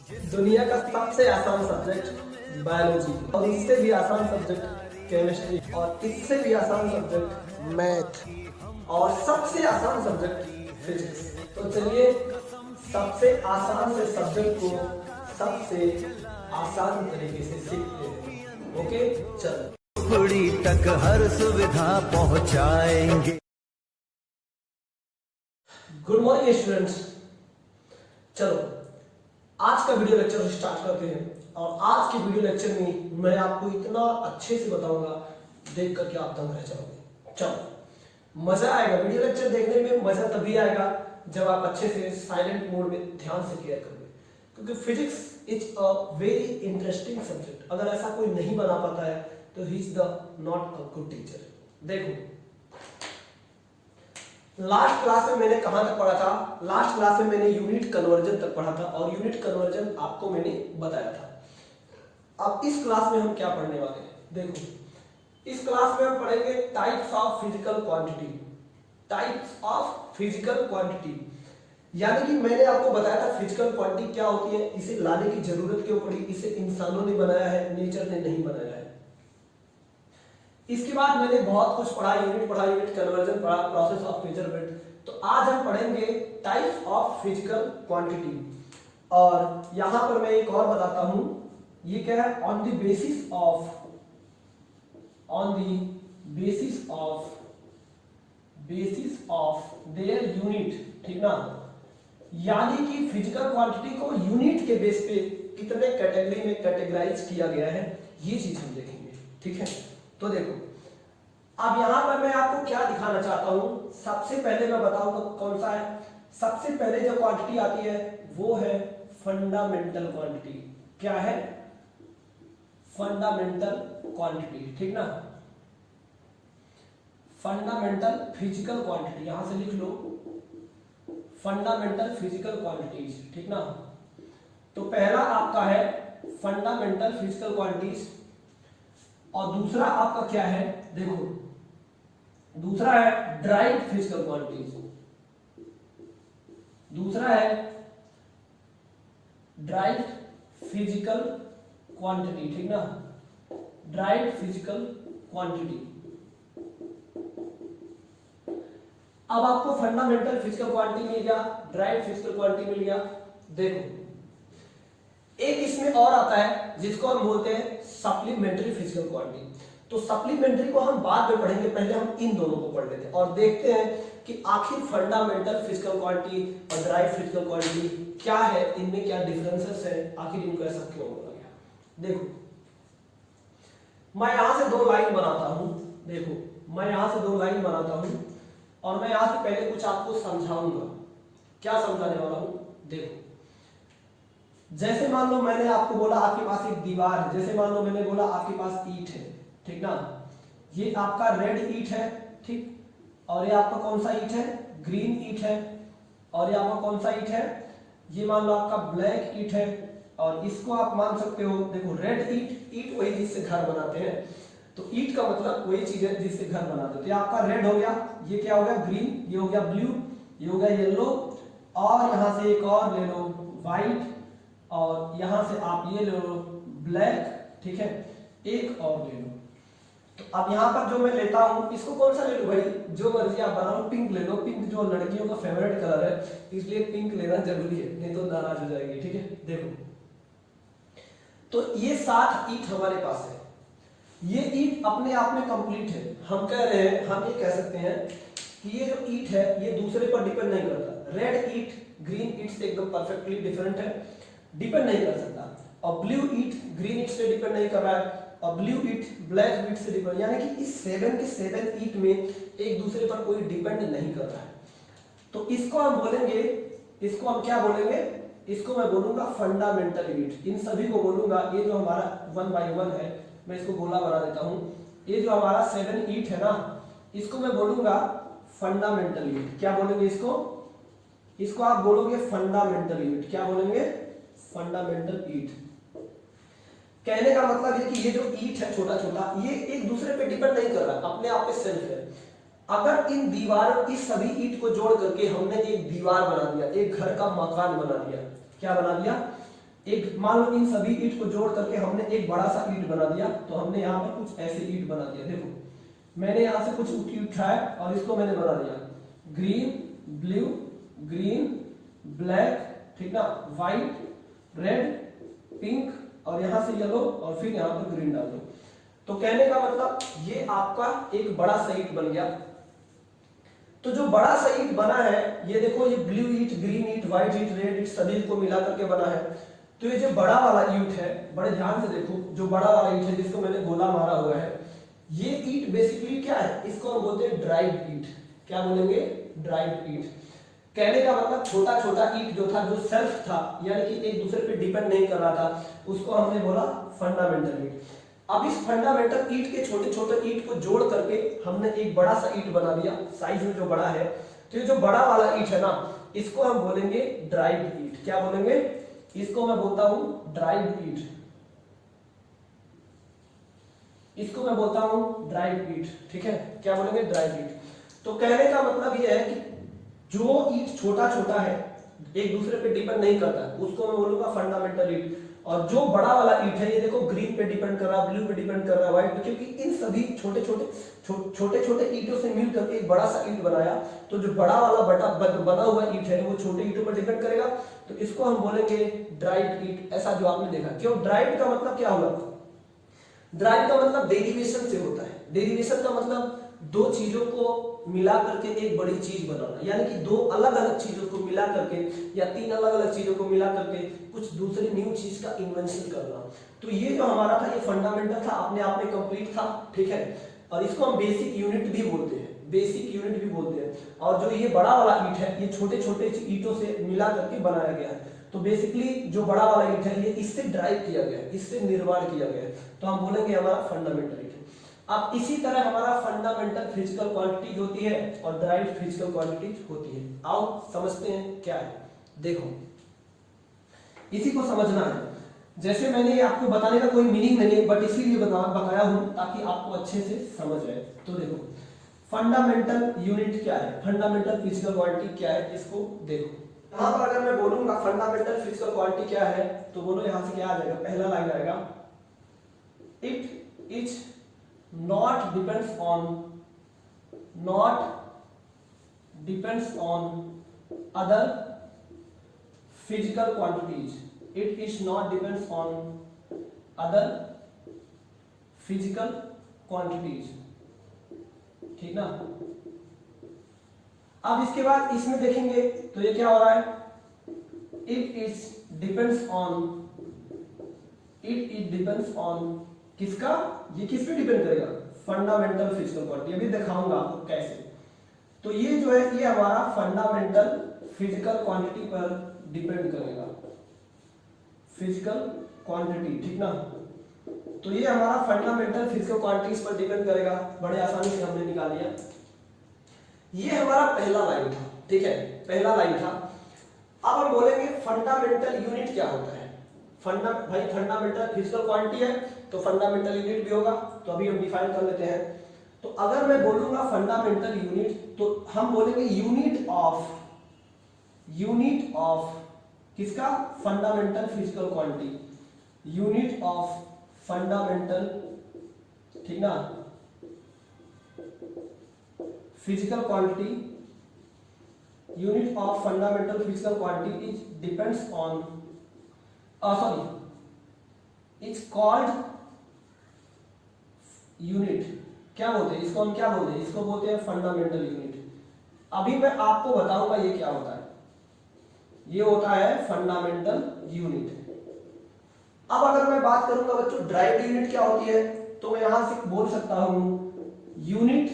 दुनिया का सबसे आसान सब्जेक्ट बायोलॉजी, और इससे भी आसान सब्जेक्ट केमिस्ट्री, और इससे भी आसान सब्जेक्ट मैथ, और सबसे आसान सब्जेक्ट फिजिक्स। तो चलिए सबसे आसान से सब्जेक्ट को सबसे आसान तरीके से सीखते हैं। ओके, चलो कुड़ी तक हर सुविधा पहुंचाएंगे। Good morning students. चलो आज का वीडियो लेक्चर स्टार्ट करते हैं। और आज के वीडियो लेक्चर में मैं आपको इतना अच्छे से बताऊंगा, देख करके आप दंग रह जाओगे। चलो मजा आएगा, वीडियो लेक्चर देखने में मजा तभी आएगा जब आप अच्छे से साइलेंट मोड में ध्यान से क्लियर करोगे, क्योंकि physics is a very interesting subject. अगर ऐसा कोई नहीं बना पाता है तो he is the not a good teacher. देखो लास्ट क्लास में मैंने कहां तक पढ़ा था? लास्ट क्लास में मैंने यूनिट कन्वर्जन तक पढ़ा था, और यूनिट कन्वर्जन आपको मैंने बताया था। अब इस क्लास में हम क्या पढ़ने वाले हैं? देखो इस क्लास में हम पढ़ेंगे types of physical quantity. Types of physical quantity यानी कि मैंने आपको बताया था फिजिकल क्वांटिटी क्या होती है, इसे लाने की जरूरत क्यों पड़ी, इसे इंसानों ने बनाया है, नेचर ने नहीं बनाया है। इसके बाद मैंने बहुत कुछ पढ़ा, यूनिट कन्वर्जन पढ़ा, प्रोसेस ऑफ मेजरमेंट। तो आज हम पढ़ेंगे टाइप्स ऑफ फिजिकल क्वांटिटी। और यहां पर मैं एक और बताता हूं, ये क्या है? On the basis of their unit, ठीक ना? यानी कि फिजिकल क्वांटिटी को यूनिट के बेस पे कितने कैटेगरी में कैटेगराइज किया गया है, ये चीज हम देखेंगे। ठीक है, तो देखो अब यहां पर मैं आपको क्या दिखाना चाहता हूं। सबसे पहले मैं बताऊंगा कौन सा है। सबसे पहले जो क्वांटिटी आती है वो है फंडामेंटल क्वांटिटी। क्या है? फंडामेंटल क्वांटिटी, ठीक ना? फंडामेंटल फिजिकल क्वांटिटी, यहां से लिख लो फंडामेंटल फिजिकल क्वांटिटीज, ठीक ना? तो पहला आपका है फंडामेंटल फिजिकल क्वांटिटीज, और दूसरा आपका क्या है? देखो दूसरा है ड्राइव्ड फिजिकल क्वांटिटीज, दूसरा है ड्राइव्ड फिजिकल क्वांटिटी, ठीक ना? Derived physical quantity. अब आपको फंडामेंटल फिजिकल क्वांटिटी मिल गया, ड्राइव्ड फिजिकल क्वांटिटी मिल गया। देखो एक इसमें और आता है जिसको हम बोलते हैं सप्लीमेंट्री फिजिकल क्वांटिटी। तो सप्लीमेंट्री को हम बाद में पढ़ेंगे, पहले हम इन दोनों को पढ़ लेते हैं और देखते हैं कि आखिर फंडामेंटल फिजिकल क्वांटिटी और ड्राइव्ड फिजिकल क्वांटिटी क्या है, इनमें क्या डिफरेंसेस है, आखिर इनको ऐसा क्यों बोला गया। देखो मैं यहां से दो लाइन बनाता हूं, देखो मैं यहां से दो लाइन बनाता हूं और मैं यहां से पहले कुछ आपको समझाऊंगा। क्या समझाने वाला हूं? देखो जैसे मान लो मैंने आपको बोला आपके पास एक दीवार है, जैसे मान लो मैंने बोला आपके पास ईंट है, ठीक ना? ये आपका रेड ईंट है, ठीक, और ये आपका कौन सा ईंट है? ग्रीन ईंट है। और ये आपका कौन सा ईंट है? ये मान लो आपका ब्लैक ईंट है। और इसको आप मान सकते हो, देखो रेड ईंट, ईंट वही जिससे घर बनाते हैं, तो ईंट का मतलब वही चीज है जिससे घर बनाते हैं। तो ये आपका रेड हो गया, ये क्या हो गया? ग्रीन, ये हो गया ब्लू, ये हो गया येलो, और यहां से एक और ले लो व्हाइट, और यहां से आप ये ले लो ब्लैक, ठीक है, एक और ले लो। तो अब यहां पर जो मैं लेता हूं, इसको कौन सा ले लो भाई? जो मर्जी आप बना लो, पिंक ले लो, पिंक जो लड़कियों का फेवरेट कलर है, इसलिए पिंक लेना जरूरी है, नहीं तो नाराज हो जाएगी। ठीक है, देखो तो ये 7 ईंट हमारे पास है। ये ईंट अपने आप में कंप्लीट है। हम कह रहे हैं, हम ये कह सकते हैं कि ये जो ईंट है ये दूसरे पर डिपेंड नहीं करता। रेड ईंट ग्रीन ईंट से एकदम परफेक्टली डिफरेंट है, डिपेंड नहीं कर सकता। और ब्लू ईंट ग्रीन ईंट से डिपेंड नहीं कर रहा है, और ब्लू ईंट ब्लैक ईंट से डिपेंड, यानी कि इस 7 के 7 ईंट में एक दूसरे पर कोई डिपेंड नहीं कर रहा है। तो इसको हम बोलेंगे, इसको हम क्या बोलेंगे? इसको मैं बोलूंगा फंडामेंटल ईंट। इन सभी को बोलूंगा, ये जो हमारा 1 by 1 है, मैं इसको गोला बना देता हूं, ये जो हमारा 7 ईंट है ना, इसको मैं बोलूंगा फंडामेंटल ईंट। क्या बोलेंगे इसको? इसको आप बोलोगे फंडामेंटल ईंट। क्या बोलेंगे? फंडामेंटल ईंट। कहने का मतलब है कि ये जो ईंट है छोटा छोटा, ये एक दूसरे पे डिपेंड नहीं कर रहा, अपने आप पे सेल्फ है। अगर इन दीवारों, इस सभी ईंट को जोड़ करके हमने एक दीवार बना दिया, एक घर का मकान बना दिया, क्या बना दिया? एक मान लो इन सभी ईंट को जोड़ करके हमने एक बड़ा सा ईंट बना दिया, तो हमने यहाँ पर कुछ ऐसे ईंट बना दिया। देखो मैंने यहाँ से कुछ ईंट उठाया और इसको मैंने बना दिया ग्रीन ब्लू ग्रीन ब्लैक, ठीक ना, व्हाइट रेड पिंक और यहाँ से येलो और फिर यहाँ पर ग्रीन डाल दो। तो कहने का मतलब ये आपका एक बड़ा सा ईंट बन गया। तो जो बड़ा सा ईंट बना है, ये देखो ये ब्लू ईंट ग्रीन ईंट व्हाइट ईंट रेड ईंट सभी को मिला करके बना है। तो ये जो बड़ा वाला ईंट है, बड़े ध्यान से देखो, जो बड़ा वाला ईंट है जिसको मैंने गोला मारा हुआ है, ये ईंट बेसिकली क्या है, इसको हम बोलते हैं ड्राइड ईंट। क्या बोलेंगे, ड्राइड ईंट। कहने का मतलब छोटा छोटा ईंट जो था, जो सेल्फ था, यानी कि एक दूसरे पे डिपेंड नहीं कर रहा था, उसको हमने बोला फंडामेंटल ईंट। अब इस फंडामेंटल ईंट के छोटे छोटे ईंट को जोड़ करके हमने एक बड़ा सा ईंट बना दिया, साइज में जो बड़ा है। तो ये जो बड़ा वाला ईंट है ना, इसको हम बोलेंगे ड्राइड ईंट। क्या बोलेंगे, इसको मैं बोलता हूं ड्राइड ईंट, इसको मैं बोलता हूं ड्राइड ईंट, ठीक है। क्या बोलेंगे, ड्राइड ईंट। तो कहने का मतलब ये है कि जो ईंट छोटा छोटा है, एक दूसरे पे डिपेंड नहीं करता, उसको मैं बोलूंगा फंडामेंटल ईंट। और जो बड़ा वाला ईंट है, ये देखो ग्रीन पे डिपेंड कर रहा है, ब्लू पे डिपेंड कर रहा है, व्हाइट पे, क्योंकि इन सभी छोटे छोटे ईंटों से मिल करके एक बड़ा सा ईंट बनाया। तो जो बड़ा वाला बना हुआ ईंट है, वो छोटे ईंटों पर डिपेंड करेगा। तो इसको हम बोलेंगे ड्राइड ईंट। ऐसा जो आपने देखा, क्यों ड्राइड का मतलब क्या होगा, ड्राइड का मतलब डेरिवेशन से होता है। डेरिवेशन का मतलब दो चीजों को मिला करके एक बड़ी चीज बनाना, यानी कि दो अलग अलग चीजों को मिला करके या तीन अलग अलग चीजों को मिला करके कुछ दूसरी न्यू चीज का इन्वेंशन करना। तो ये जो हमारा था, ये फंडामेंटल था, अपने आप में कंप्लीट था, ठीक है। और इसको हम बेसिक यूनिट भी बोलते हैं, बेसिक यूनिट भी बोलते हैं। और जो ये बड़ा वाला ईंट है, ये छोटे छोटे ईंटों से मिला करके बनाया गया है। तो बेसिकली जो बड़ा वाला ईंट है, ये इससे ड्राइव किया गया है, इससे निर्माण किया गया है। तो हम बोलेंगे हमारा फंडामेंटल ईंट। अब इसी तरह हमारा फंडामेंटल फिजिकल क्वांटिटीज होती है और ड्राइव्ड फिजिकल क्वांटिटीज होती है। आओ समझते हैं क्या है। देखो इसी को समझना है। जैसे मैंने आपको बताने का कोई मीनिंग नहीं है, बट इसीलिए बताया हूं ताकि आपको अच्छे से समझ आए। तो देखो फंडामेंटल यूनिट क्या है, फंडामेंटल फिजिकल क्वांटिटी क्या है, इसको देखो। यहां पर अगर मैं बोलूंगा फंडामेंटल फिजिकल क्वांटिटी क्या है, तो बोलो यहां से क्या आ जाएगा, पहला लाइन आएगा, it is not depends on other physical quantities. It is not depends on other physical quantities, ठीक ना। अब इसके बाद इसमें देखेंगे तो ये क्या हो रहा है, it depends on किसका, ये किस पे डिपेंड करेगा, फंडामेंटल फिजिकल क्वांटिटी। अभी दिखाऊंगा आपको कैसे। तो ये जो है, ये हमारा फंडामेंटल फिजिकल क्वांटिटी पर डिपेंड करेगा, फिजिकल क्वांटिटी, ठीक ना। तो ये हमारा फंडामेंटल फिजिकल क्वांटिटीज पर डिपेंड करेगा। बड़े आसानी से हमने निकाल लिया। ये हमारा पहला लाइन था, ठीक है, पहला लाइन था। अब हम बोलेंगे फंडामेंटल यूनिट क्या होता है। भाई फंडामेंटल फिजिकल क्वांटिटी है तो फंडामेंटल यूनिट भी होगा। तो अभी हम डिफाइन कर लेते हैं। तो अगर मैं बोलूंगा फंडामेंटल यूनिट, तो हम बोलेंगे यूनिट ऑफ किसका, fundamental physical quantity, unit of fundamental, ठीक ना, physical quantity, unit of fundamental physical quantity is depends on it's called unit. क्या बोलते हैं इसको, हम क्या बोलते हैं, इसको बोलते हैं फंडामेंटल यूनिट। अभी मैं आपको बताऊंगा ये क्या होता है। ये होता है फंडामेंटल यूनिट। अब अगर मैं बात करूंगा बच्चों ड्राइव्ड यूनिट क्या होती है, तो मैं यहां से बोल सकता हूं unit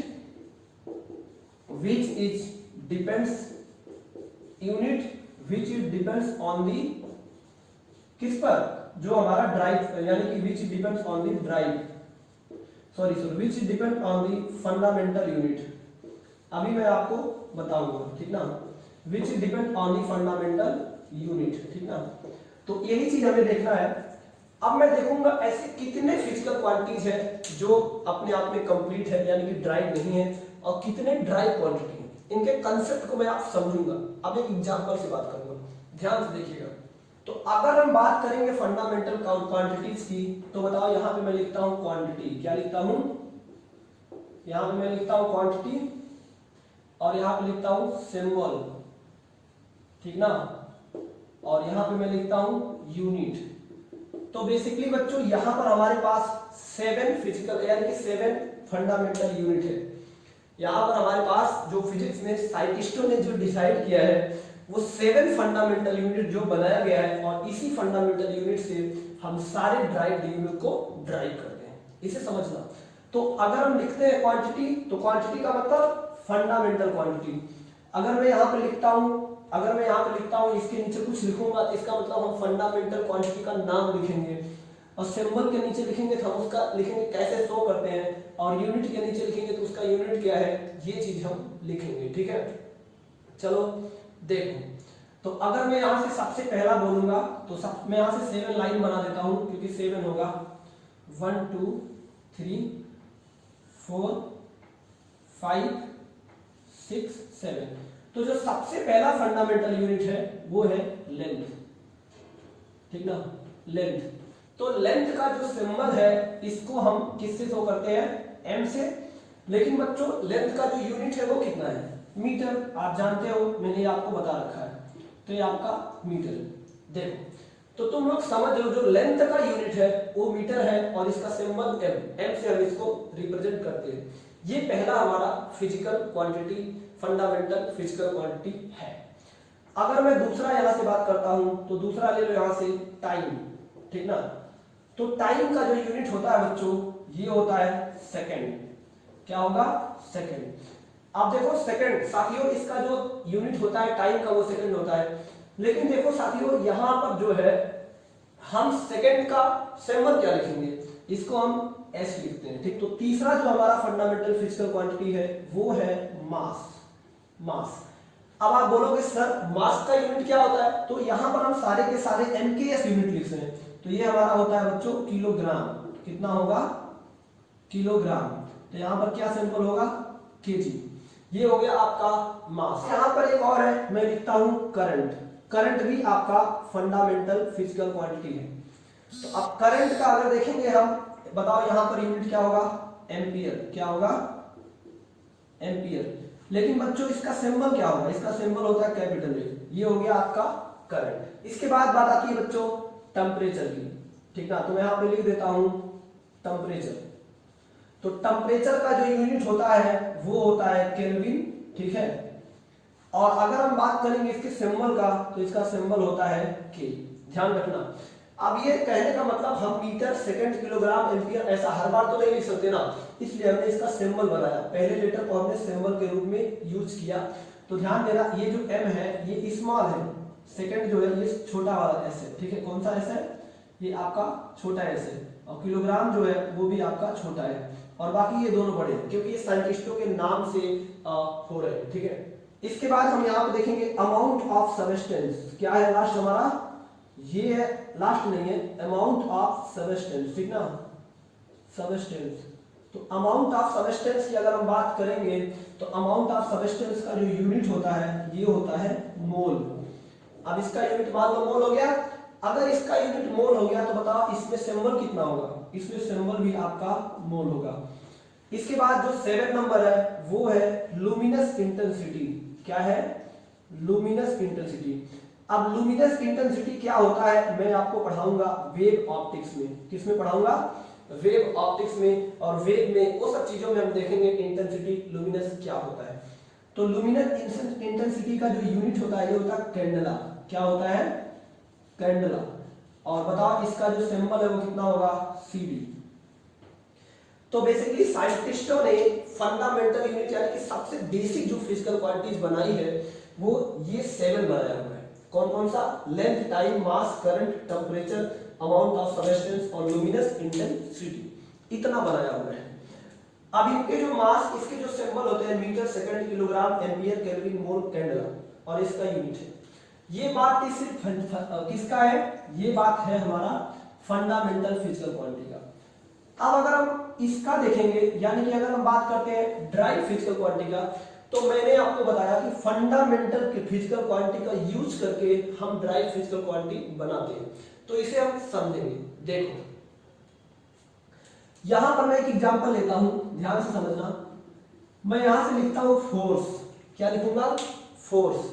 which is depends on the, किस पर, जो हमारा ड्राइव, यानी कि which depends on the drive, sorry which depend on the fundamental unit. अभी मैं आपको बताऊंगा, ठीक ना, विच depend on the fundamental unit, ठीक ना। तो यही चीज हमें देखना है। अब मैं देखूंगा ऐसे कितने फिजिकल क्वांटिटीज है जो अपने आप में कंप्लीट है, यानी कि ड्राइव नहीं है, और कितने ड्राइव क्वांटिटी है। इनके कंसेप्ट को मैं आप समझूंगा। अब एक एग्जांपल से बात करूंगा, ध्यान से देखिएगा। तो अगर हम बात करेंगे फंडामेंटल क्वांटिटीज की, तो बताओ यहां पे मैं लिखता हूं क्वांटिटी, क्या लिखता हूं, यहां पे मैं लिखता हूं क्वांटिटी और यहां पे लिखता हूं सिंबल, ठीक ना, और यहां पे मैं लिखता हूं यूनिट। तो बेसिकली बच्चों यहां पर हमारे पास 7 फिजिकल यानी कि 7 फंडामेंटल यूनिट है। यहां पर हमारे पास जो फिजिक्स में साइंटिस्टों ने जो डिसाइड किया है वो 7 फंडामेंटल यूनिट जो बनाया गया है, और इसी फंडामेंटल यूनिट से हम सारे ड्राइव यूनिट को ड्राइव करते हैं, इसे समझना। तो अगर हम लिखते हैं क्वांटिटी, तो क्वांटिटी का मतलब फंडामेंटल क्वांटिटी। अगर मैं यहाँ पे लिखता हूँ इसके नीचे कुछ लिखूंगा, इसका मतलब हम फंडामेंटल क्वांटिटी का नाम लिखेंगे, और सिंबल के नीचे लिखेंगे तो हम उसका लिखेंगे कैसे शो करते हैं, और यूनिट के नीचे लिखेंगे तो उसका यूनिट क्या है, ये चीज हम लिखेंगे, ठीक है। चलो देखो, तो अगर मैं यहां से सबसे पहला बोलूंगा तो मैं यहां से 7 लाइन बना देता हूं, क्योंकि 7 होगा 1 2 3 4 5 6 7। तो जो सबसे पहला फंडामेंटल यूनिट है वो है लेंथ, ठीक ना, लेंथ। तो लेंथ का जो सिंबल है इसको हम किससे शो करते हैं, m से। लेकिन बच्चों लेंथ का जो यूनिट है वो कितना है, मीटर, आप जानते हो, मैंने आपको बता रखा है, तो ये आपका मीटर। देखो तो तुम लोग समझ लो, जो लेंथ का यूनिट है वो मीटर है, और इसका सिंबल m से हम इसको रिप्रेजेंट करते हैं। ये पहला हमारा physical quantity, fundamental physical quantity है। अगर मैं दूसरा यहां से बात करता हूं, तो दूसरा ले लो यहां से टाइम, ठीक ना। तो टाइम का जो यूनिट होता है बच्चों, ये होता है सेकंड। क्या होगा, सेकंड। अब देखो सेकंड साथियों, इसका जो यूनिट होता है टाइम का वो सेकंड होता है। लेकिन देखो साथियों यहां पर जो है हम सेकंड का सिंबल क्या लिखेंगे, इसको हम एस लिखते हैं, ठीक। तो तीसरा जो हमारा फंडामेंटल फिजिकल क्वांटिटी है वो है मास। मास। अब आप बोलोगे सर मास का यूनिट क्या होता है, तो यहां पर हम सारे के सारे एमकेएस यूनिट लिख रहे हैं। तो ये हमारा होता है बच्चों किलोग्राम, कितना होगा, किलोग्राम। तो यहां पर क्या सिंबल होगा, केजी। ये हो गया आपका मास। यहां पर एक और है, मैं लिखता हूं करंट। करंट भी आपका फंडामेंटल फिजिकल क्वांटिटी है। तो अब करंट का अगर देखेंगे हम, बताओ यहां पर यूनिट क्या होगा, एम्पियर। क्या होगा, एम्पियर। लेकिन बच्चों इसका सिंबल क्या होगा, इसका सिंबल होता है कैपिटल ए। ये हो गया आपका करंट। इसके बाद बात आती है बच्चों टेम्परेचर की, ठीक ना। तो मैं यहां पे लिख देता हूं टेम्परेचर। तो टेम्परेचर का जो यूनिट होता है वो होता है केल्विन, ठीक है। और अगर हम बात करेंगे इसके सिंबल का, तो इसका सिंबल होता है के। ध्यान रखना। अब ये कहने का मतलब हम मीटर, सेकंड, किलोग्राम, एम्पियर ऐसा हर बार तो नहीं लिख सकते ना, इसलिए हमने इसका सिंबल बनाया। पहले लेटर को हमने सिंबल के रूप में यूज किया। तो ध्यान देना, ये जो m है ये स्मॉल है, सेकंड जो है ये छोटा वाला s है, ठीक है। कौन सा s है, ये आपका छोटा s है, और किलोग्राम जो है वो भी आपका छोटा है, और बाकी ये दोनों बड़े हैं, क्योंकि ये साइंटिस्टों के नाम से हो रहे हैं, ठीक है। इसके बाद हम यहाँ पे देखेंगे अमाउंट ऑफ सबस्टेंस। क्या है लास्ट हमारा, ये है, लास्ट नहीं है, अमाउंट ऑफ सबस्टेंस, ठीक ना, सबस्टेंस। तो अमाउंट ऑफ सबस्टेंस की अगर हम बात करेंगे, तो अमाउंट ऑफ सबस्टेंस का जो यूनिट होता है ये होता है मोल। अब इसका यूनिट मान लो मोल हो गया। अगर इसका यूनिट मोल हो गया तो बताओ इसमें सिंबल कितना होगा, इसमें सिंबल भी आपका मोल होगा। इसके बाद जो 7 नंबर है वो है लुमिनस इंटेंसिटी। क्या है, लुमिनस इंटेंसिटी। अब लुमिनस इंटेंसिटी क्या होता है मैं आपको पढ़ाऊंगा वेव ऑप्टिक्स में। किसमें पढ़ाऊंगा, वेव ऑप्टिक्स में। और वेव में वो सब चीजों में हम देखेंगे इंटेंसिटी, लुमिनस क्या होता है। तो लुमिनस इंटेंसिटी का जो यूनिट होता है ये होता है कैंडेला। क्या होता है, कैंडेला। और बताओ इसका जो सिंबल है वो कितना होगा, CD। तो बेसिकली साइंटिस्टों ने फंडामेंटल यूनिट यानी कि सबसे बेसिक जो फिजिकल क्वांटिटीज बनाई है वो ये 7 बनाया हुआ है। कौन कौन सा, length, time, mass, current, temperature, amount of substance और लुमिनस इंटेंसिटी, इतना बनाया हुआ है। अब इनके जो मास, इसके जो सिंबल होते हैं metre, second, kilogram, ampere, kelvin, mole, candela, और इसका यूनिट है। ये बात सिर्फ किसका है, ये बात है हमारा फंडामेंटल फिजिकल क्वांटिटी का। अब अगर हम इसका देखेंगे, यानी कि अगर हम बात करते हैं ड्राइव फिजिकल क्वांटिटी का, तो मैंने आपको बताया कि फंडामेंटल फिजिकल क्वांटिटी का यूज करके हम ड्राइव फिजिकल क्वांटिटी बनाते हैं, तो इसे हम समझेंगे। देखो यहां पर मैं एक एग्जांपल लेता हूं, ध्यान से समझना। मैं यहां से लिखता हूं फोर्स, क्या लिखूंगा? फोर्स।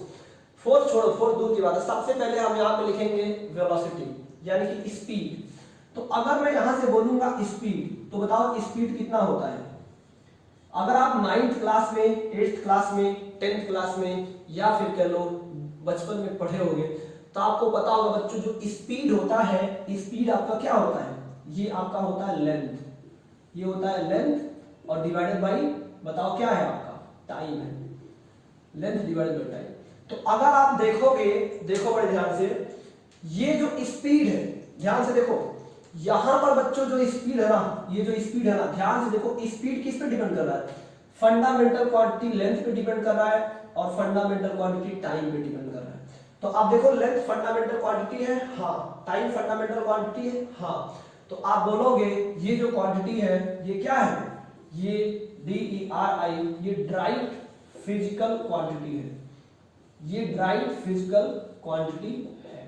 फोर्स छोड़ो, फोर्स दूर की बात है, सबसे पहले हम यहां पे लिखेंगे वेलोसिटी यानी कि स्पीड। तो अगर मैं यहां से बोलूंगा स्पीड, तो बताओ स्पीड कितना होता है? अगर आप 9th क्लास में, 8th क्लास में, 10th क्लास में या फिर कह लो बचपन में पढ़े होंगे, तो आपको पता होगा बच्चों जो स्पीड होता है, स्पीड आपका क्या होता है? ये आपका होता है लेंथ, ये होता है लेंथ और डिवाइडेड बाय, बताओ क्या है आपका? टाइम है, लेंथ डिवाइडेड बाय टाइम। तो अगर आप देखोगे, देखो बड़े ध्यान से, ये जो स्पीड है, ध्यान से देखो, यहां पर बच्चों जो स्पीड है ना, ये जो स्पीड है ना, ध्यान से देखो, स्पीड किस पे डिपेंड कर रहा है? फंडामेंटल क्वांटिटी लेंथ पे डिपेंड कर रहा है और फंडामेंटल क्वांटिटी टाइम पे डिपेंड कर रहा है। तो आप देखो लेंथ फंडामेंटल क्वांटिटी है, हाँ। टाइम फंडामेंटल क्वांटिटी है, हाँ। तो आप बोलोगे ये जो क्वांटिटी है ये क्या है? ये DERI, ये ड्राइव फिजिकल क्वांटिटी है, ये ड्राइव फिजिकल क्वांटिटी है।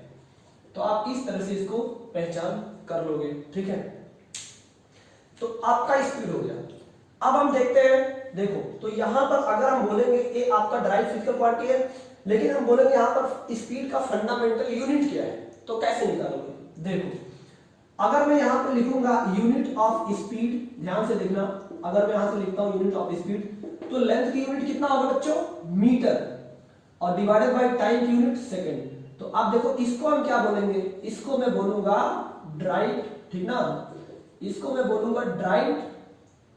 तो आप इस तरह से इसको पहचान कर लोगे, ठीक है। तो आपका स्पीड हो गया। अब हम देखते हैं, देखो तो यहां पर अगर हम बोलेंगे ये आपका ड्राइव फिजिकल क्वांटिटी है, लेकिन हम बोलेंगे यहां पर स्पीड का फंडामेंटल यूनिट क्या है, तो कैसे निकालोगे? देखो अगर मैं यहां पर लिखूंगा यूनिट ऑफ स्पीड, ध्यान से देखना, अगर मैं यहां से लिखता हूं यूनिट ऑफ स्पीड, तो लेंथ की यूनिट कितना होगा बच्चों? मीटर, और डिवाइडेड बाय टाइम की यूनिट सेकंड। तो आप देखो इसको हम क्या बोलेंगे? इसको मैं बोलूंगा ड्राइव, ठीक ना, इसको मैं बोलूंगा ड्राइव,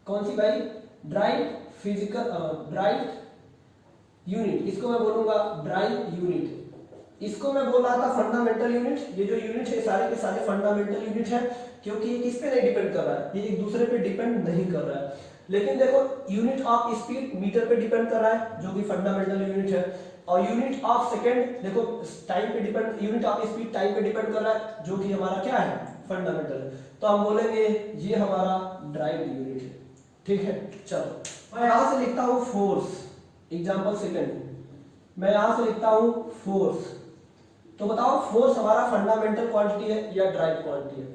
कौन सी भाई? ड्राइव फिजिकल, ड्राइव यूनिट, इसको मैं बोलूंगा ड्राइव यूनिट। इसको मैं बोल रहा था फंडामेंटल यूनिट। ये जो यूनिट है सारे के सारे फंडामेंटल यूनिट है, क्योंकि ये किस पे नहीं डिपेंड कर रहा है, ये एक दूसरे पे डिपेंड नहीं कर रहा है। लेकिन देखो यूनिट ऑफ स्पीड मीटर पे डिपेंड कर रहा है, जो कि फंडामेंटल यूनिट है, और यूनिट ऑफ सेकंड देखो टाइम पे depend, unit of speed time पे डिपेंड कर रहा है, जो कि हमारा क्या है? फंडामेंटल है। तो हम बोलेंगे ये हमारा ड्राइव यूनिट है, ठीक है। चलो मैं यहां से लिखता हूं फोर्स, एग्जांपल सेकंड, मैं यहां से लिखता हूं फोर्स। तो बताओ फोर्स हमारा फंडामेंटल क्वांटिटी है या ड्राइव क्वांटिटी है?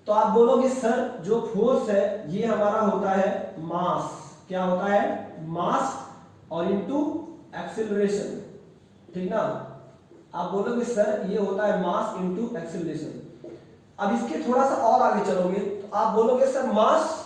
तो आप बोलोगे सर जो फोर्स है ये हमारा होता है मास, क्या होता है? मास और इनटू एक्सेलरेशन, ठीक ना। आप बोलोगे सर ये होता है मास इनटू एक्सेलरेशन। अब इसके थोड़ा सा और आगे चलोगे तो आप बोलोगे सर मास,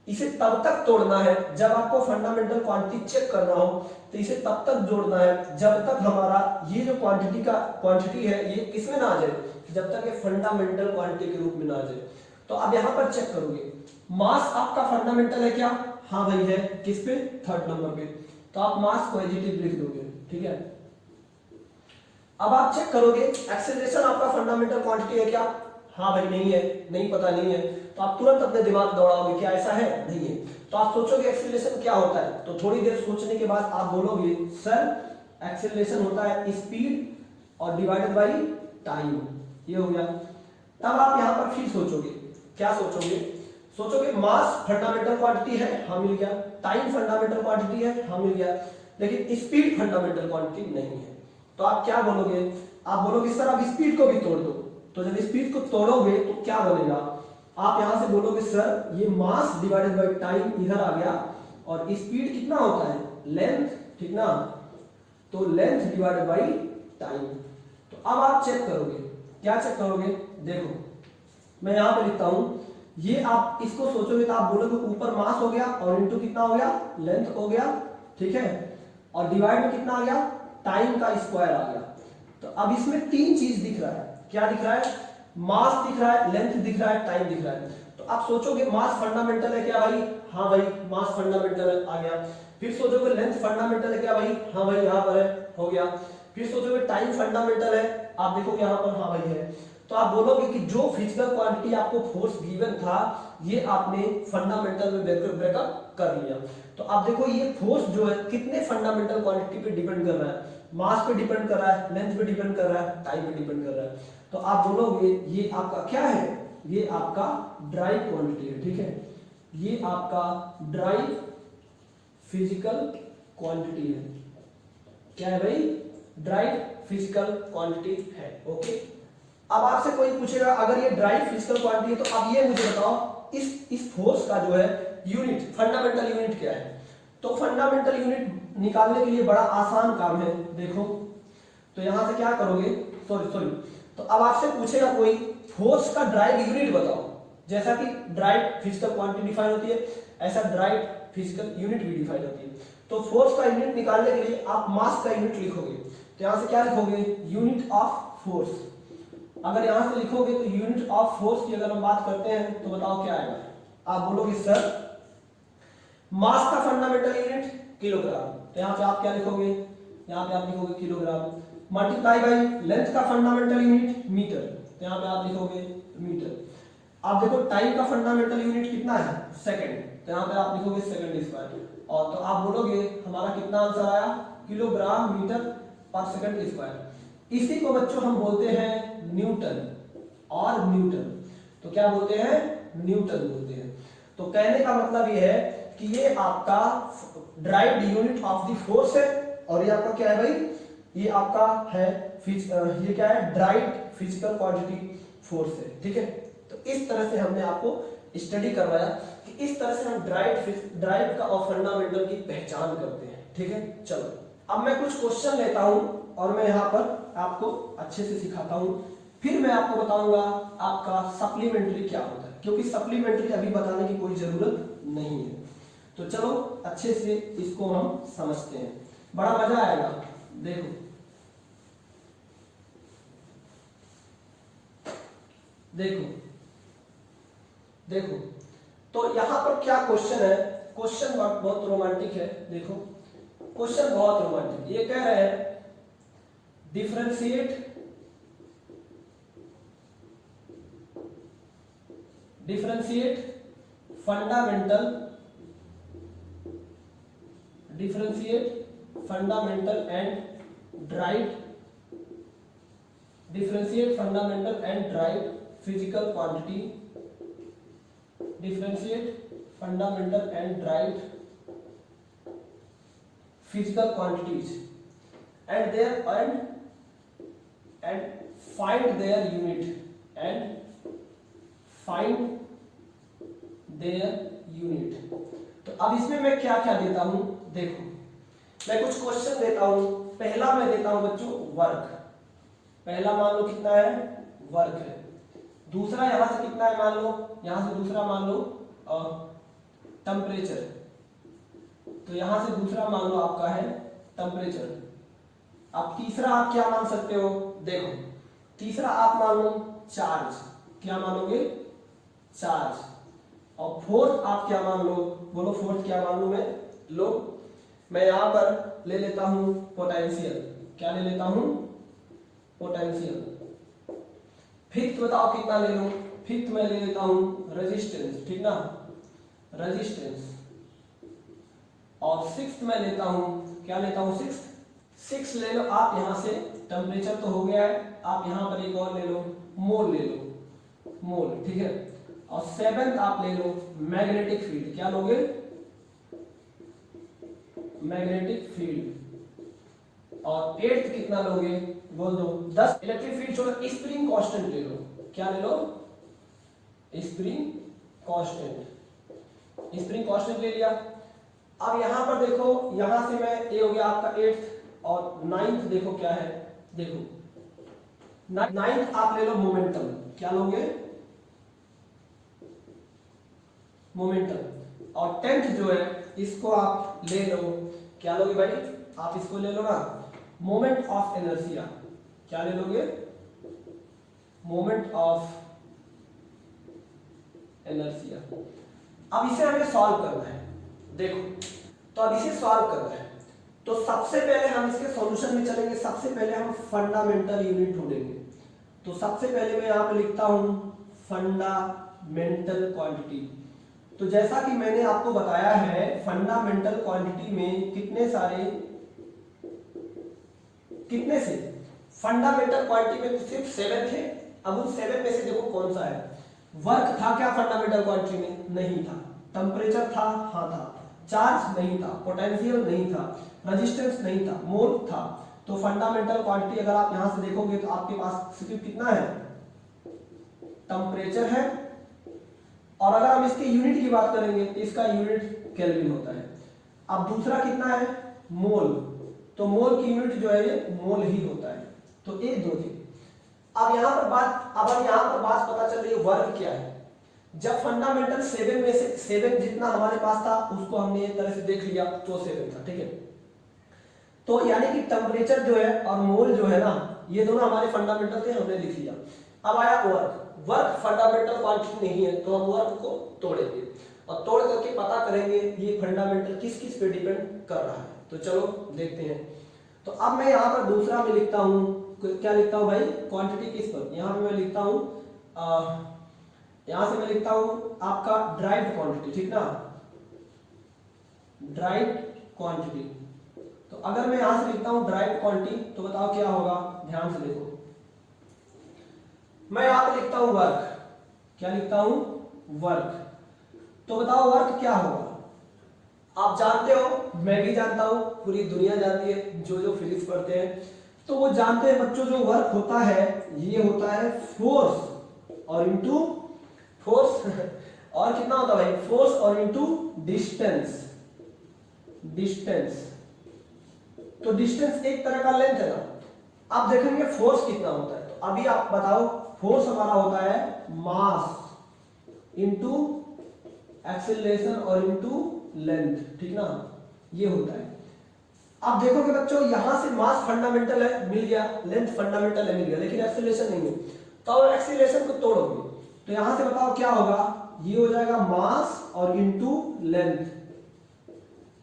इसे तब तक तोड़ना है जब आपको फंडामेंटल क्वांटिटी चेक करना हो, तो इसे तब तक जोड़ना है जब तक हमारा ये जो क्वांटिटी है ये किसमें ना आ जाए, जब तक ये फंडामेंटल क्वांटिटी के रूप में ना आ जाए। तो अब यहां पर चेक करोगे मास आपका फंडामेंटल है क्या? हाँ भाई है, किस पे? थर्ड नंबर पे। तो आप मास को पॉजिटिव लिख दोगे, ठीक है। अब आप चेक करोगे एक्सेलरेशन आपका फंडामेंटल क्वांटिटी है क्या? हाँ भाई नहीं है, नहीं पता नहीं है। तो आप तुरंत अपने दिमाग दौड़ाओगे क्या ऐसा है? नहीं है। तो आप सोचोगे एक्सेलरेशन क्या होता है, तो थोड़ी देर सोचने के बाद आप बोलोगे सर एक्सेलरेशन होता है स्पीड और डिवाइडेड बाय टाइम, ये हो गया। तब आप यहां पर फिर सोचोगे, क्या सोचोगे? सोचोगे मास फंडामेंटल क्वांटिटी है, हाँ मिल गया। टाइम फंडामेंटल क्वांटिटी है, हाँ मिल गया। लेकिन स्पीड फंडामेंटल क्वांटिटी नहीं है। तो आप क्या बोलोगे? आप बोलोगे सर अब स्पीड को भी तोड़ दो। तो जब स्पीड को तोड़ोगे तो क्या बनेगा? आप यहां से बोलोगे सर ये मास डिवाइडेड बाय टाइम इधर आ गया, और स्पीड कितना होता है? लेंथ, ठीक ना। तो लेंथ डिवाइडेड बाय टाइम। तो अब आप चेक करोगे, क्या चेक करोगे? देखो मैं यहां पे लिखता हूं, ये आप इसको सोचोगे तो आप बोलोगे ऊपर मास हो गया और इनटू कितना हो गया? लेंथ हो गया, ठीक है। और डिवाइड में कितना आ गया? टाइम का स्क्वायर आ गया। तो अब इसमें तीन चीज दिख रहा है, क्या दिख रहा है? मास दिख रहा है, लेंथ दिख रहा है, टाइम दिख रहा है। तो आप सोचोगे मास फंडामेंटल है क्या भाई? हाँ भाई मास फंडामेंटल है, आ गया। फिर सोचोगे लेंथ फंडामेंटल है क्या भाई? हाँ भाई यहाँ पर है, हो गया। फिर सोचोगे टाइम फंडामेंटल है, आप देखोगे यहाँ पर, हाँ भाई है। तो आप बोलोगे कि जो फिजिकल क्वांटिटी आपको फोर्स गिवन था ये आपने फंडामेंटल में ब्रेकअप कर लिया। तो आप देखो ये फोर्स जो है कितने फंडामेंटल क्वांटिटी पे डिपेंड कर रहा है? मास पे डिपेंड कर रहा है, लेंथ पे डिपेंड कर रहा है, टाइम पे डिपेंड कर रहा है। तो आप बोलोगे ये आपका क्या है? ये आपका ड्राइव क्वांटिटी है, ठीक है। ये आपका ड्राइव फिजिकल क्वांटिटी है। क्या है भाई? ड्राइव फिजिकल क्वांटिटी है। ओके, अब आपसे कोई पूछेगा अगर ये ड्राइव फिजिकल क्वांटिटी है तो अब ये मुझे बताओ इस फोर्स का जो है यूनिट, फंडामेंटल यूनिट क्या है? तो फंडामेंटल यूनिट निकालने के लिए बड़ा आसान काम है। देखो तो यहां से क्या करोगे, सॉरी, तो अब आपसे पूछेगा कोई फोर्स का ड्राइव यूनिट बताओ। जैसा कि ड्राइव फिजिकल क्वांटिटी डिफाइन होती है, ऐसा ड्राइव फिजिकल यूनिट भी डिफाइन होती है। तो फोर्स का यूनिट निकालने के लिए आप मास का यूनिट लिखोगे, तो यहां से क्या लिखोगे? Unit of force. अगर यहां से लिखोगे तो यूनिट ऑफ फोर्स की अगर हम बात करते हैं तो बताओ क्या आएगा? आप बोलोगे सर मास का फंडामेंटल यूनिट किलोग्राम, तो यहां पे आप क्या लिखोगे? यहां पे आप लिखोगे किलोग्राम, मल्टीप्लाई बाई लेंथ का फंडामेंटल यूनिट मीटर, तो यहां पे आप लिखोगे मीटर। आप देखो टाइम का फंडामेंटल यूनिट कितना है? सेकंड, तो यहां पे आप लिखोगे सेकंड स्क्वायर। और तो आप बोलोगे हमारा कितना आंसर आया? किलोग्राम मीटर पर सेकंड स्क्वायर। इसी को बच्चों हम बोलते हैं न्यूटन और न्यूटन। तो क्या बोलते हैं? न्यूटन बोलते हैं। तो कहने का मतलब ये है कि ये आपका derived unit of the force है और ये आपका क्या है भाई? ये आपका है ये क्या है? ड्राइव्ड फिजिकल क्वांटिटी फोर्स है। ठीक है, तो इस तरह से हमने आपको स्टडी करवाया कि इस तरह से हम ड्राइव का और फंडामेंटल की पहचान करते हैं। ठीक है, चलो अब मैं कुछ क्वेश्चन लेता हूं और मैं यहां पर आपको अच्छे से सिखाता हूं, फिर मैं आपको बताऊंगा आपका सप्लीमेंट्री क्या होता है, क्योंकि सप्लीमेंट्री अभी बताने की कोई जरूरत नहीं है। तो चलो अच्छे से इसको हम समझते हैं, बड़ा मजा आएगा। देखो देखो देखो तो यहां पर क्या क्वेश्चन है? क्वेश्चन बहुत रोमांटिक है। देखो क्वेश्चन बहुत रोमांटिक, ये कह रहे हैं differentiate fundamental and drive physical quantity, differentiate fundamental and drive physical quantities and find their unit तो अब इसमें मैं क्या क्या देता हूं? देखो मैं कुछ क्वेश्चन देता हूं। पहला मैं देता हूं बच्चों वर्क, पहला मान लो कितना है? वर्क है। दूसरा यहां से कितना है? मान लो यहां से दूसरा मान लो टेम्परेचर, तो यहां से दूसरा मान लो आपका है टेम्परेचर। अब तीसरा आप क्या मान सकते हो? देखो तीसरा आप मान लो चार्ज, क्या मानोगे? चार्ज। और फोर्थ आप क्या मान लो? बोलो फोर्थ क्या मान लो? मैं यहां पर ले लेता हूं पोटेंशियल, क्या ले लेता हूं? पोटेंशियल। फिफ्थ बताओ कितना ले लो? फिफ्थ में ले लेता हूं रेजिस्टेंस, ठीक ना? रेजिस्टेंस। और सिक्स्थ में लेता हूं, क्या लेता हूं? सिक्स ले लो आप यहां से, टेम्परेचर तो हो गया है, आप यहां पर एक और ले लो, मोल ले लो, मोल, ठीक है। और सेवेंथ आप ले लो मैग्नेटिक फील्ड, क्या लोगे? Magnetic field. और एट्थ कितना लोगे? बोल दो। 10 इलेक्ट्रिक फील्ड छोड़ो, स्प्रिंग कांस्टेंट ले लो, क्या ले लो? Spring constant. स्प्रिंग कांस्टेंट ले लिया। अब यहां पर देखो, यहां से मैं ये हो गया आपका एट्थ, और नाइन्थ देखो क्या है? देखो नाइन्थ आप ले लो मोमेंटम, क्या लोगे? मोमेंटम। और टेंथ जो है इसको आप ले लो, क्या लोगे भाई? आप इसको ले लो ना, मोमेंट ऑफ इनर्शिया, क्या ले लोगे? Moment of inertia. अब इसे हमें सॉल्व करना है। देखो तो अब इसे सॉल्व करना है, तो सबसे पहले हम इसके सॉल्यूशन में चलेंगे। सबसे पहले हम फंडामेंटल यूनिट ढूंढेंगे। तो सबसे पहले मैं यहां पे लिखता हूं फंडामेंटल क्वांटिटी। तो जैसा कि मैंने आपको बताया है, फंडामेंटल क्वांटिटी में कितने से फंडामेंटल क्वांटिटी में तो सिर्फ 7 थे। अब उन 7 में से देखो कौन सा है? वर्क था क्या फंडामेंटल क्वांटिटी में? नहीं था। टेम्परेचर था? हाँ था। चार्ज नहीं था, पोटेंशियल नहीं था, रेजिस्टेंस नहीं था, मोल था। तो फंडामेंटल क्वांटिटी अगर आप यहां से देखोगे तो आपके पास सिर्फ कितना है, टेम्परेचर है। और अगर हम इसके यूनिट की बात करेंगे तो इसका यूनिट केल्विन होता है। अब दूसरा कितना है, मोल, तो मोल की यूनिट जो है ये मोल ही होता है। तो एक दो चीज। अब हम यहाँ पर बात पता चल रही है वर्क क्या है। जब फंडामेंटल 7 में से 7 जितना हमारे पास था उसको हमने एक तरह से देख लिया तो 7 था, ठीक है। तो यानी कि टेम्परेचर जो है और मोल जो है ना, ये दोनों हमारे फंडामेंटल थे, हमने लिख लिया। अब आया वर्क फंडामेंटल क्वांटिटी नहीं है तो हम वर्क को तोड़ेंगे और तोड़ करके पता करेंगे ये फंडामेंटल किस किस पे डिपेंड कर रहा है। तो चलो देखते हैं। तो अब मैं यहाँ पर दूसरा में लिखता हूँ, क्या लिखता हूँ भाई, क्वांटिटी किस पर, यहाँ पे मैं लिखता हूँ, यहां से मैं लिखता हूँ आपका ड्राइड क्वांटिटी, ठीक ना, ड्राइड क्वांटिटी। तो अगर मैं यहां से लिखता हूं ड्राइड क्वांटिटी तो बताओ क्या होगा, ध्यान से देखो। मैं यहां पे लिखता हूं वर्क, क्या लिखता हूं, वर्क। तो बताओ वर्क क्या होगा। आप जानते हो, मैं भी जानता हूं, पूरी दुनिया जानती है, जो फिजिक्स पढ़ते हैं तो वो जानते हैं बच्चों, जो वर्क होता है ये होता है फोर्स और इंटू फोर्स और कितना होता है भाई, फोर्स और इंटू डिस्टेंस। तो डिस्टेंस एक तरह का लेंथ है ना। आप देखेंगे फोर्स कितना होता है, तो अभी आप बताओ, फोर्स हमारा होता है मास इंटू एक्सेलरेशन और इंटू लेंथ, ठीक ना, ये होता है। आप देखोगे बच्चों, यहां से मास फंडामेंटल है मिल गया, लेंथ फंडामेंटल है मिल गया, लेकिन एक्सेलरेशन नहीं है। तो एक्सेलरेशन को तोड़ोगे तो यहां से बताओ क्या होगा, ये हो जाएगा मास और इंटू लेंथ।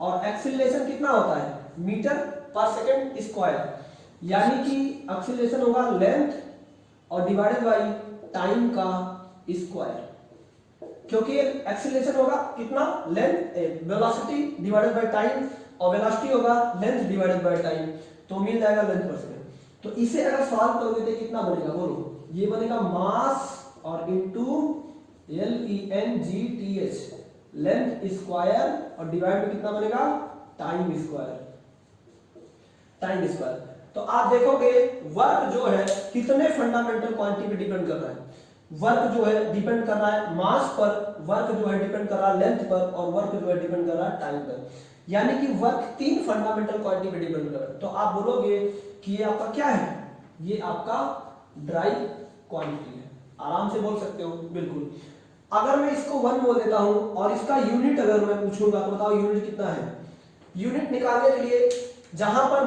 और एक्सेलरेशन कितना होता है, मीटर पर सेकंड स्क्वायर, यानी कि एक्सेलरेशन होगा लेंथ और डिवाइडेड बाय टाइम का स्क्वायर, क्योंकि एक्सेलरेशन होगा कितना, length velocity divided by time, और वेलोसिटी होगा लेंथ डिवाइडेड बाय टाइम, तो मिल जाएगा लेंथ पर सेकंड। तो इसे अगर सॉल्व करोगे तो कितना बनेगा, बोलो, ये बनेगा मास और इंटू LENGTH, लेंथ स्क्वायर, और डिवाइड में कितना बनेगा, टाइम स्क्वायर। तो आप देखोगे वर्क जो है कितने फंडामेंटल क्वांटिटी पे डिपेंड कर रहा है। वर्क जो है डिपेंड कर रहा है मास पर, वर्क जो है डिपेंड कर रहा है लेंथ पर, और वर्क जो है डिपेंड कर रहा है टाइम पर। यानी कि वर्क 3 फंडामेंटल क्वांटिटी पे डिपेंड कर रहा है। तो आप बोलोगे कि ये आपका क्या है, ये आपका ड्राई क्वांटिटी है, आराम से बोल सकते हो, बिल्कुल। अगर मैं इसको 1 बोल देता हूं और इसका यूनिट अगर मैं पूछूंगा तो बताओ यूनिट कितना है। यूनिट निकालने के लिए जहां पर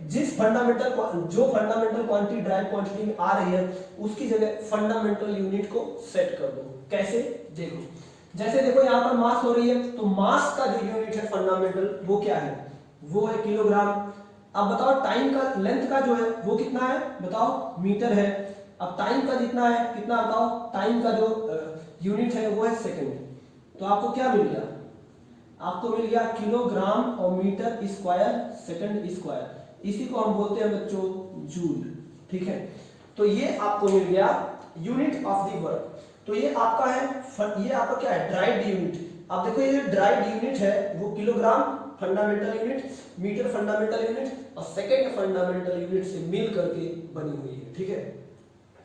जिस फंडामेंटल क्वांटिटी ड्राई क्वांटिटी में आ रही है उसकी जगह फंडामेंटल यूनिट को सेट कर दो। कैसे, देखो, जैसे देखो यहां पर मास हो रही है, तो मास का जो यूनिट है फंडामेंटल वो क्या है, वो है किलोग्राम। अब बताओ टाइम का, लेंथ का जो है वो कितना है, बताओ मीटर है। अब टाइम का जितना है कितना, बताओ, टाइम का जो यूनिट है वो है सेकंड। तो आपको क्या मिल गया, आपको मिल गया किलोग्राम और मीटर स्क्वायर सेकंड स्क्वायर। इसी को हम बोलते हैं बच्चों जूल, ठीक है। तो ये आपको मिल गया यूनिट ऑफ द वर्क। तो ये आपका है, ये आपका क्या है, ड्राइड यूनिट। अब देखो ये ड्राइड यूनिट है वो kilogram fundamental unit, metre fundamental unit और सेकंड फंडामेंटल यूनिट से मिल करके बनी हुई है, ठीक है।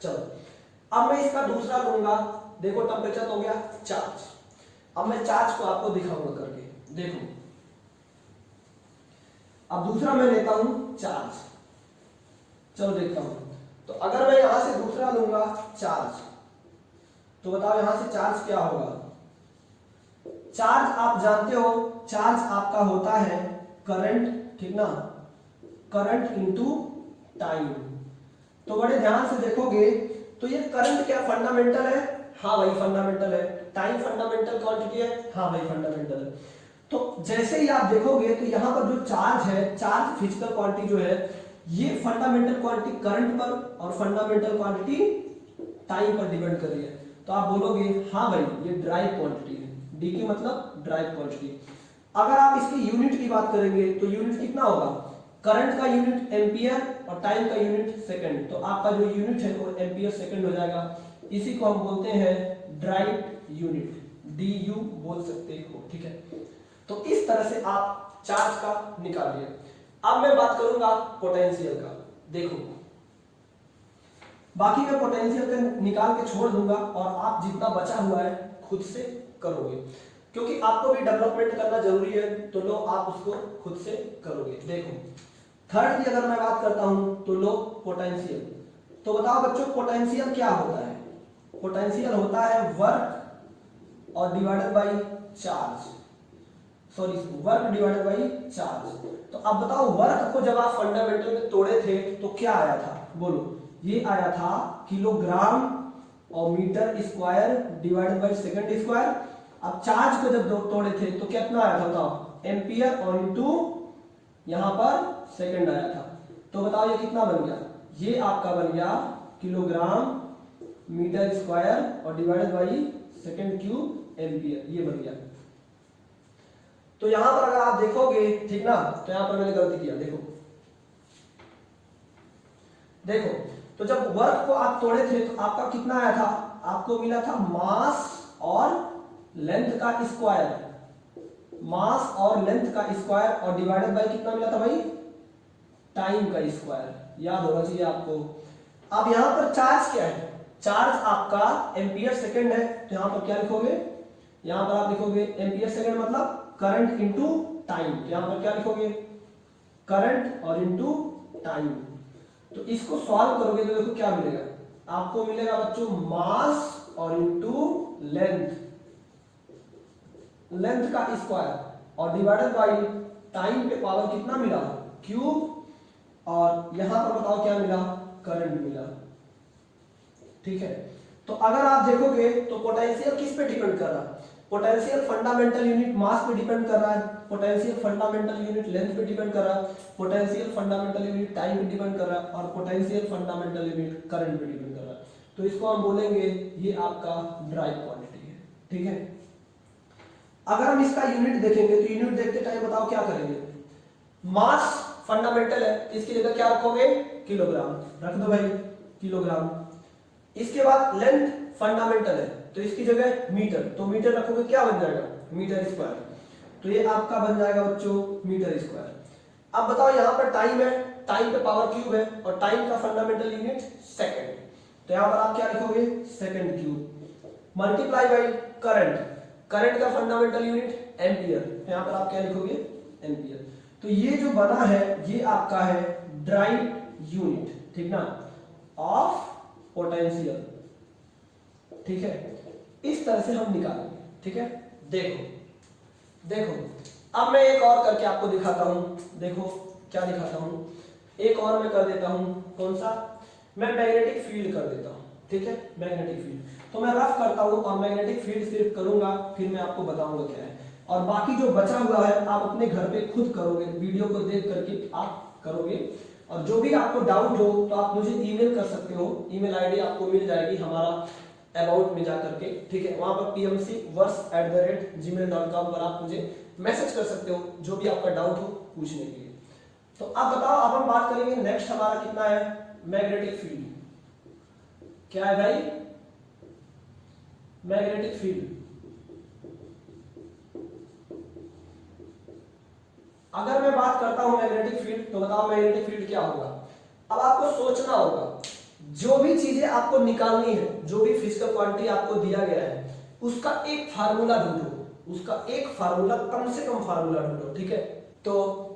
चलो अब मैं इसका दूसरा लूंगा, देखो टेम्परेचर तो हो गया चार्ज। अब मैं चार्ज को आपको दिखाऊंगा करके, देखो। अब दूसरा मैं लेता हूं चार्ज, चलो देखता हूं। तो अगर मैं यहां से दूसरा लूंगा चार्ज, तो बताओ यहां से चार्ज क्या होगा। चार्ज आप जानते हो, चार्ज आपका होता है करंट, ठीक ना, करंट इनटू टाइम। तो बड़े ध्यान से देखोगे तो ये करंट क्या फंडामेंटल है, हाँ भाई फंडामेंटल है। टाइम फंडामेंटल क्वांटिटी है, हाँ भाई फंडामेंटल है। तो जैसे ही आप देखोगे तो यहाँ पर जो चार्ज है, चार्ज फिजिकल क्वांटिटी जो है, ये फंडामेंटल क्वांटिटी करंट पर और फंडामेंटल क्वांटिटी टाइम पर डिपेंड कर रही है। तो आप बोलोगे हाँ भाई ये ड्राइव क्वांटिटी है, डी की मतलब ड्राइव क्वांटिटी। अगर आप इसकी यूनिट की बात करेंगे तो यूनिट कितना होगा, करंट का यूनिट एम्पियर और टाइम का यूनिट सेकंड। तो आपका जो यूनिट है वो एम्पियर सेकंड हो जाएगा। इसी को हम बोलते हैं ड्राइव यूनिट, DU बोल सकते हो, ठीक है। तो इस तरह से आप चार्ज का निकालिए। अब मैं बात करूंगा पोटेंशियल का। देखो बाकी मैं पोटेंशियल का निकाल के छोड़ दूंगा और आप जितना बचा हुआ है खुद से करोगे, क्योंकि आपको भी डेवलपमेंट करना जरूरी है, तो लो आप उसको खुद से करोगे। देखो थर्ड की अगर मैं बात करता हूं तो लो पोटेंशियल। तो बताओ बच्चों पोटेंशियल क्या होता है? पोटेंशियल होता है वर्क और divided by charge, sorry work divided by charge. तो अब बताओ वर्क को जब आप फंडामेंटल में तोड़े थे तो क्या आया था? बोलो, ये आया था किलोग्राम और metre square divided by second square. अब चार्ज को जब तोड़े थे तो कितना आया था बताओ? एम्पियर और इनटू यहां पर सेकंड आया था। तो बताओ ये कितना बन गया? ये आपका बन गया किलोग्राम मीटर स्क्वायर और divided by second cube ampere, ये बन गया। तो यहां पर अगर आप देखोगे ठीक ना, तो यहां पर मैंने गलती किया। देखो देखो तो जब वर्क को आप तोड़े थे तो आपका कितना आया था? आपको मिला था मास और लेंथ का स्क्वायर, मास और लेंथ का स्क्वायर और डिवाइडेड बाय कितना मिला था भाई? टाइम का स्क्वायर। याद होना चाहिए आपको। अब यहां पर चार्ज क्या है? चार्ज आपका एम्पियर सेकंड है, तो यहां पर क्या लिखोगे? यहां पर आप लिखोगे एम्पियर सेकंड मतलब करंट इंटू टाइम। तो यहां पर क्या लिखोगे? करंट और इंटू टाइम। तो इसको सॉल्व करोगे तो देखो क्या मिलेगा? आपको मिलेगा बच्चों मास और इंटू लेंथ, लेंथ का स्क्वायर और डिवाइडेड बाय टाइम पे पावर कितना मिला? क्यूब। और यहां पर बताओ क्या मिला? करंट मिला। ठीक है, तो अगर आप देखोगे तो पोटेंशियल किस पे डिपेंड कर रहा है? पोटेंशियल फंडामेंटल यूनिट मास पे डिपेंड कर रहा है, पोटेंशियल फंडामेंटल यूनिट लेंथ पे डिपेंड कर रहा है, पोटेंशियल फंडामेंटल यूनिट टाइम पे डिपेंड कर रहा है और पोटेंशियल फंडामेंटल यूनिट करंट पे डिपेंड कर रहा है। तो इसको हम बोलेंगे ये आपका ड्राइव क्वांटिटी है। ठीक है, अगर हम इसका यूनिट देखेंगे तो यूनिट देखते टाइम बताओ क्या करेंगे? मास फंडामेंटल है, इसकी जगह क्या रखोगे? किलोग्राम रख दो भाई, किलोग्राम। इसके बाद लेंथ फंडामेंटल है तो इसकी जगह मीटर, तो मीटर रखोगे क्या बन जाएगा? Metre square. तो ये आपका बन जाएगा बच्चों मीटर स्क्वायर। अब बताओ यहां पर टाइम है, टाइम पे पावर क्यूब है और टाइम का फंडामेंटल यूनिट सेकंड, तो यहां पर आप क्या लिखोगे? Second cube multiply by current, current का फंडामेंटल यूनिट एम्पियर, तो यहां पर आप क्या लिखोगे? एम्पियर। तो ये जो बना है ये आपका है ड्राइव यूनिट, ठीक ना, ऑफ पोटेंशियल। ठीक है, इस तरह से हम निकालेंगे। ठीक है, देखो देखो अब मैं एक और करके आपको दिखाता हूं। देखो क्या दिखाता हूं, एक और मैं कर देता हूं। कौन सा? मैं मैग्नेटिक फील्ड कर देता हूं। ठीक है, मैग्नेटिक फील्ड तो मैं रफ करता हूं और मैग्नेटिक फील्ड सिर्फ करूंगा, फिर मैं आपको बताऊंगा क्या है। और बाकी जो बचा हुआ है आप अपने घर पे खुद करोगे, वीडियो को देख करके आप करोगे। और जो भी आपको डाउट हो तो आप मुझे ईमेल कर सकते हो, ईमेल आईडी आपको मिल जाएगी हमारा अबाउट में जाकर के। ठीक है, वहां पर pmcverse@gmail.com पर आप मुझे मैसेज कर सकते हो जो भी आपका डाउट हो पूछने के लिए। तो अब बताओ, अब हम बात करेंगे नेक्स्ट हमारा कितना है? Magnetic field. क्या है भाई? Magnetic field. अगर मैं बात करता हूं मैग्नेटिक फील्ड तो बताओ मैग्नेटिक फील्ड क्या होगा? अब आपको सोचना होगा, जो भी चीजें आपको निकालनी है, जो भी फिजिकल क्वांटिटी आपको दिया गया है उसका एक फार्मूला ढूंढो, उसका एक फार्मूला, कम से कम फार्मूला ढूंढो। ठीक है, तो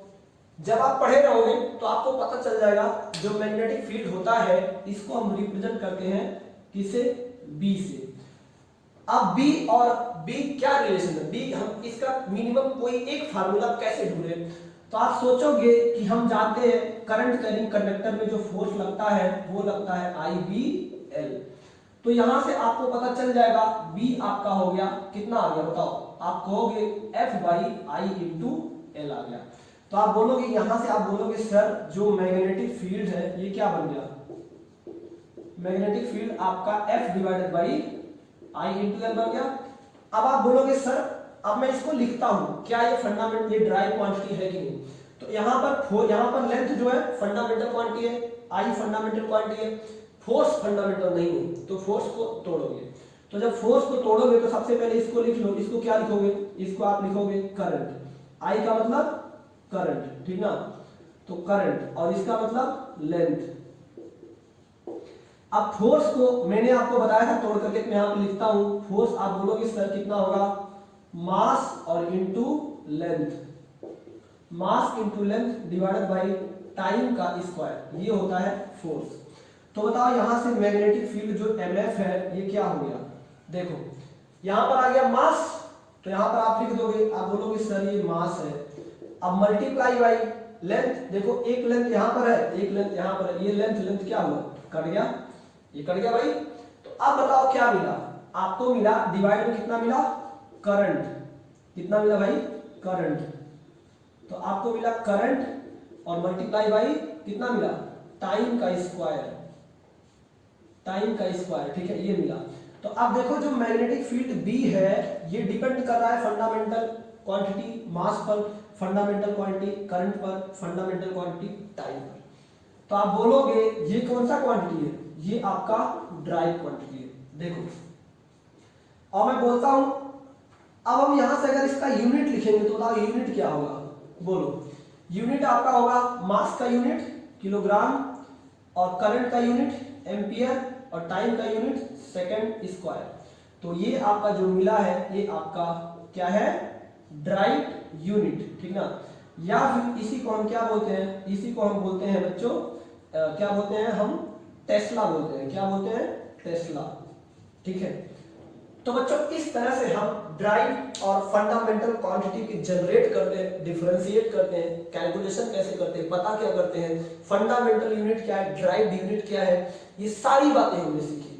जब आप पढ़े रहोगे तो आपको पता चल जाएगा जो मैग्नेटिक फील्ड होता है इसको हम रिप्रेजेंट करते हैं किसे? बी से। अब बी और बी क्या रिलेशन है? बी हम इसका मिनिमम कोई एक फार्मूला कैसे ढूंढे? तो आप सोचोगे कि हम जानते हैं करंट कैरिंग कंडक्टर में जो फोर्स लगता है वो लगता है IBL। तो यहां से आपको पता चल जाएगा बी आपका हो गया कितना आ गया बताओ? आप कहोगे F/I × L आ गया। तो आप बोलोगे, यहां से आप बोलोगे सर जो मैग्नेटिक फील्ड है ये क्या बन गया? मैग्नेटिक फील्ड आपका F/I × L बन गया। अब आप बोलोगे सर अब मैं इसको लिखता हूं, क्या ये फंडामेंटल, ये ड्राइव क्वांटिटी है कि नहीं? तो यहां पर लेंथ जो है फंडामेंटल क्वांटिटी है, आई फंडामेंटल क्वांटिटी है, फोर्स फंडामेंटल नहीं है, तो फोर्स को तोड़ोगे। तो जब फोर्स को तोड़ोगे तो सबसे पहले इसको लिख लो, इसको क्या लिखोगे? इसको आप लिखोगे करंट। आई का मतलब करंट, ठीक ना, तो करंट, और इसका मतलब लेंथ। अब फोर्स को मैंने आपको बताया था तोड़ करके, मैं यहाँ पे लिखता हूं, फोर्स आप बोलोगे सर कितना होगा, मास और into length, mass into length divided by time का स्क्वायर, ये होता है फोर्स। तो बताओ यहां से मैग्नेटिक फील्ड जो mf है ये क्या हो गया, देखो यहां पर आ गया मास, तो यहां पर आप लिख दोगे, आप बोलोगे सर ये मास है, अब मल्टीप्लाई बाय लेंथ, देखो एक लेंथ यहां पर है, एक लेंथ यहां पर है, ये लेंथ क्या हुआ, कट गया, ये कट गया भाई। तो अब बताओ क्या मिला, आपको मिला डिवाइड में कितना मिला, करंट, कितना मिला भाई, करंट, तो आपको मिला करंट और मल्टीप्लाई बाय कितना मिला, टाइम का स्क्वायर, टाइम का स्क्वायर, ठीक है, ये मिला। तो अब देखो जो मैग्नेटिक फील्ड B है ये डिपेंड कर रहा है फंडामेंटल क्वांटिटी मास पर, फंडामेंटल क्वांटिटी करंट पर, फंडामेंटल क्वांटिटी टाइम पर। तो आप बोलोगे ये कौन सा क्वांटिटी है, ये आपका ड्राइव क्वांटिटी है, देखो। और मैं बोलता हूं अब हम यहां से अगर इसका यूनिट लिखेंगे तो बताओ यूनिट क्या होगा, बोलो, यूनिट आपका होगा मास का यूनिट किलोग्राम, और करंट का यूनिट एम्पियर, और टाइम का यूनिट सेकंड स्क्वायर। तो ये आपका जो मिला है ये आपका क्या है, ड्राइव यूनिट, ठीक ना। या फिर इसी को हम क्या बोलते हैं, इसी को हम बोलते हैं बच्चों क्या बोलते हैं, हम टेस्ला बोलते हैं, क्या बोलते हैं, टेस्ला, ठीक है। तो बच्चों इस तरह से हम ड्राइव और फंडामेंटल क्वांटिटी की जनरेट करते हैं, डिफरेंशिएट करते हैं, कैलकुलेशन कैसे करते हैं, पता क्या करते हैं, फंडामेंटल यूनिट क्या है, ड्राइव यूनिट क्या है, ये सारी बातें हमने सीखी।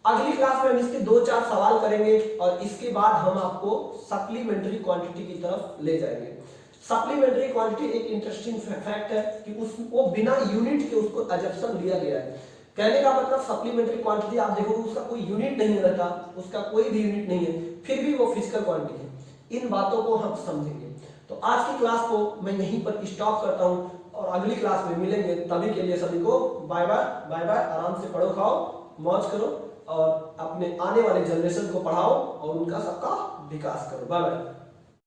अगली क्लास में हम इसके 2-4 सवाल करेंगे और इसके बाद हम आपको सप्लीमेंट्री क्वांटिटी की तरफ ले जाएंगे। सप्लीमेंट्री क्वांटिटी एक इंटरेस्टिंग फैक्ट है कि उसको बिना यूनिट के उसको एजम्पशन लिया गया है। कहने का मतलब सप्लीमेंट्री क्वांटिटी आप देखोगे उसका कोई यूनिट नहीं रहता, उसका कोई भी यूनिट नहीं है, फिर भी वो फिजिकल क्वांटिटी है। इन बातों को हम समझेंगे। तो आज की क्लास को मैं यहीं पर स्टॉप करता हूं और अगली क्लास में मिलेंगे। तभी के लिए सभी को बाय बाय, बाय बाय। आराम से पढ़ो, खाओ, मौज करो और अपने आने वाले जनरेशन को पढ़ाओ और उनका सबका विकास करो। Bye bye.